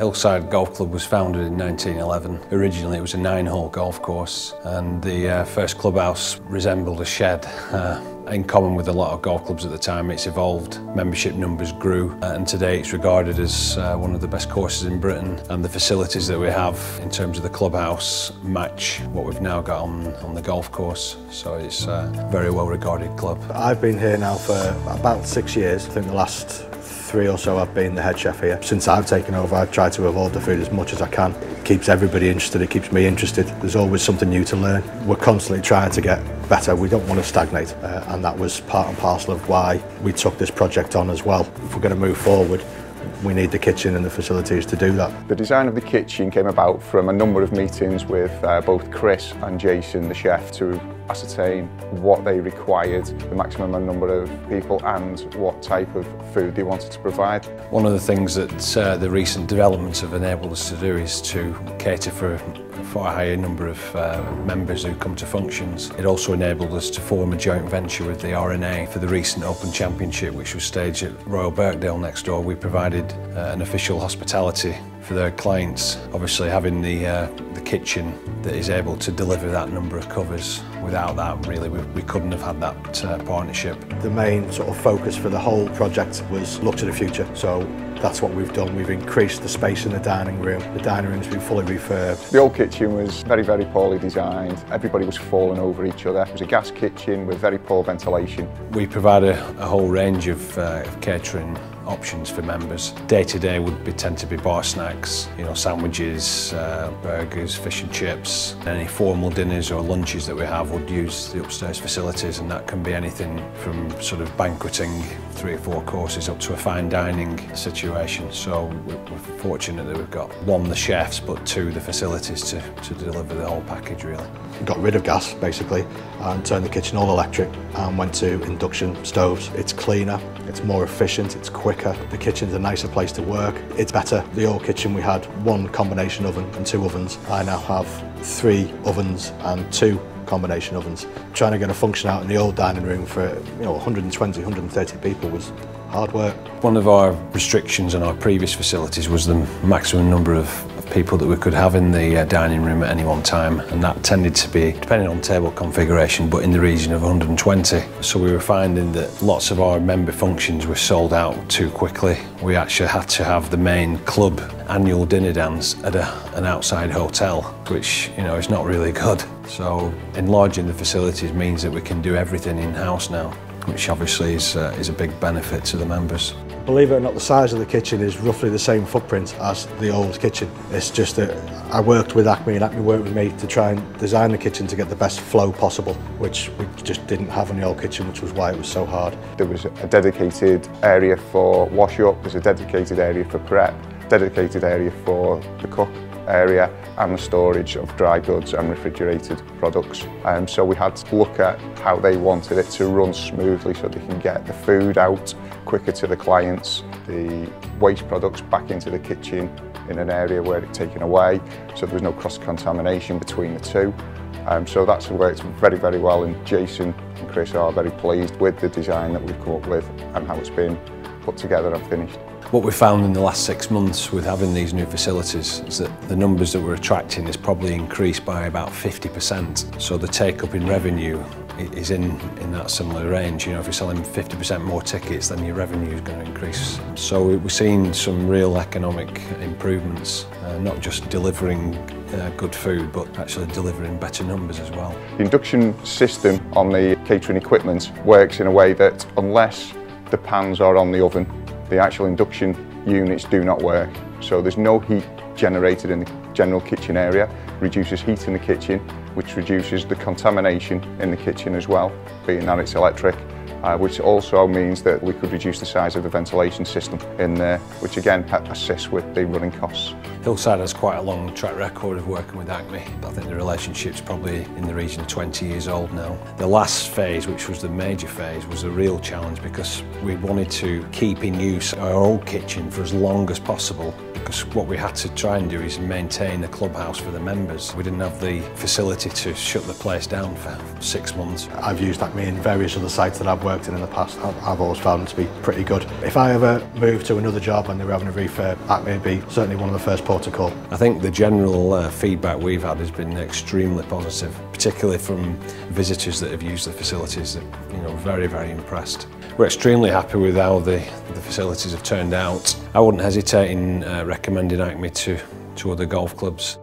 Hillside Golf Club was founded in 1911. Originally it was a 9-hole golf course, and the first clubhouse resembled a shed. In common with a lot of golf clubs at the time, it's evolved, membership numbers grew, and today it's regarded as one of the best courses in Britain, and the facilities that we have in terms of the clubhouse match what we've now got on the golf course, so it's a very well regarded club. I've been here now for about 6 years. I think the last 3 or so I've been the head chef here. Since I've taken over, I've tried to evolve the food as much as I can. It keeps everybody interested, it keeps me interested. There's always something new to learn. We're constantly trying to get better. We don't want to stagnate, and that was part and parcel of why we took this project on as well. If we're going to move forward, we need the kitchen and the facilities to do that. The design of the kitchen came about from a number of meetings with both Chris and Jason, the chef, to ascertain what they required, the maximum number of people, and what type of food they wanted to provide. One of the things that the recent developments have enabled us to do is to cater for a far higher number of members who come to functions. It also enabled us to form a joint venture with the RNA for the recent Open Championship, which was staged at Royal Birkdale next door. We provided an official hospitality for their clients. Obviously having the kitchen that is able to deliver that number of covers, without that really we couldn't have had that partnership. The main sort of focus for the whole project was look to the future, so that's what we've done. We've increased the space in the dining room. The dining room's been fully refurbed. The old kitchen was very, very poorly designed. Everybody was falling over each other. It was a gas kitchen with very poor ventilation. We provide a whole range of catering options for members. Day to day would tend to be bar snacks, you know, sandwiches, burgers, fish and chips. Any formal dinners or lunches that we have would use the upstairs facilities, and that can be anything from sort of banqueting 3 or 4 courses up to a fine dining situation. So we're fortunate that we've got 1, the chefs, but 2, the facilities to deliver the whole package really. We got rid of gas basically and turned the kitchen all electric and went to induction stoves. It's cleaner, it's more efficient, it's quicker. The kitchen's a nicer place to work. It's better. The old kitchen we had 1 combination oven and 2 ovens. I now have 3 ovens and 2 combination ovens. Trying to get a function out in the old dining room for 120, 130 people was hard work. One of our restrictions on our previous facilities was the maximum number of people that we could have in the dining room at any one time, and that tended to be, depending on table configuration, but in the region of 120. So we were finding that lots of our member functions were sold out too quickly. We actually had to have the main club annual dinner dance at an outside hotel, which is not really good. So enlarging the facilities means that we can do everything in-house now, which obviously is a big benefit to the members. Believe it or not, the size of the kitchen is roughly the same footprint as the old kitchen. It's just that I worked with Acme and Acme worked with me to try and design the kitchen to get the best flow possible, which we just didn't have in the old kitchen, which was why it was so hard. There was a dedicated area for wash up, there's a dedicated area for prep, dedicated area for the cook area, and the storage of dry goods and refrigerated products. So we had to look at how they wanted it to run smoothly so they can get the food out quicker to the clients, the waste products back into the kitchen in an area where it's taken away, so there was no cross-contamination between the two. So that's worked very, very well, and Jason and Chris are very pleased with the design that we've come up with and how it's been put together and finished. What we found in the last 6 months with having these new facilities is that the numbers that we're attracting is probably increased by about 50%. So the take-up in revenue is in that similar range. If you're selling 50% more tickets, then your revenue is going to increase. So we're seeing some real economic improvements, not just delivering good food, but actually delivering better numbers as well. The induction system on the catering equipment works in a way that unless the pans are on the oven, the actual induction units do not work. So there's no heat generated in the general kitchen area, reduces heat in the kitchen, which reduces the contamination in the kitchen as well, being that it's electric, which also means that we could reduce the size of the ventilation system in there, which again assists with the running costs. Hillside has quite a long track record of working with Acme. I think the relationship's probably in the region of 20 years old now. The last phase, which was the major phase, was a real challenge because we wanted to keep in use our old kitchen for as long as possible, because what we had to try and do is maintain the clubhouse for the members. We didn't have the facility to shut the place down for 6 months. I've used Acme in various other sites that I've worked in the past. I've always found them to be pretty good. If I ever moved to another job and they were having a refurb, Acme would be certainly one of the first port to call. I think the general feedback we've had has been extremely positive, particularly from visitors that have used the facilities. They're, very, very impressed. We're extremely happy with how the facilities have turned out. I wouldn't hesitate in recommending Acme to other golf clubs.